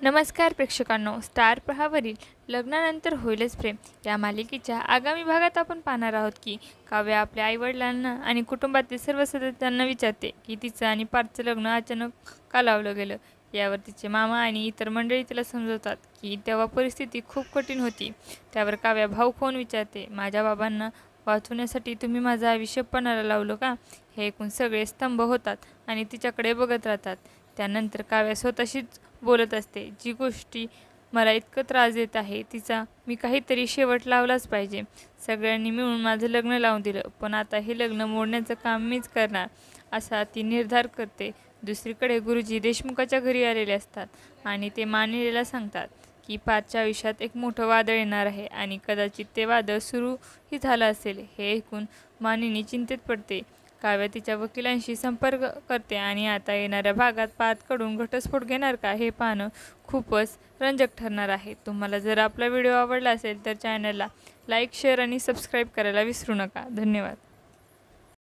नमस्कार प्रेक्षकांनो, स्टार प्रवाहावरील लग्नानंतर होईलच प्रेम या मालिकेच्या आगामी भागात आपण पाहणार आहोत की काव्य आपल्या आईवडिलांना आणि कुटुंबातील सर्व सदस्यांना विचारते की तिचं आणि पार्थचं लग्न अचानक का लावलं गेलं. यावर तिचे मामा आणि इतर मंडळी तिला समजवतात की तेव्हा परिस्थिती खूप कठीण होती. त्यावर काव्या भाऊक होऊन विचारते, माझ्या बाबांना वाचवण्यासाठी तुम्ही माझं आयुष्य पणाला लावलं का? हे ऐकून सगळे स्तंभ होतात आणि तिच्याकडे बघत राहतात. त्यानंतर काव्या स्वतःशीच बोलत असते, जी गोष्टी मला इतकं त्रास देत आहे तिचा मी काहीतरी शेवट लावलाच पाहिजे. सगळ्यांनी मिळून माझं लग्न लावून दिलं, पण आता हे लग्न मोडण्याचं काम मीच करणार, असा ती निर्धार करते. दुसरीकडे गुरुजी देशमुखाच्या घरी आलेले असतात आणि ते मानिलेला सांगतात की पार्थच्या आयुष्यात एक मोठं वादळ येणार आहे आणि कदाचित ते वादळ सुरूही झालं असेल. हे ऐकून मानिनी चिंतेत पडते. काव्या तिच्या वकिलांशी संपर्क करते आणि आता येणाऱ्या भागात पार्थकडून घटस्फोट घेणार का हे पाहणं खूपच रंजक ठरणार आहे. तुम्हाला जर आपला व्हिडिओ आवडला असेल तर चॅनलला लाईक, शेअर आणि सबस्क्राईब करायला विसरू नका. धन्यवाद.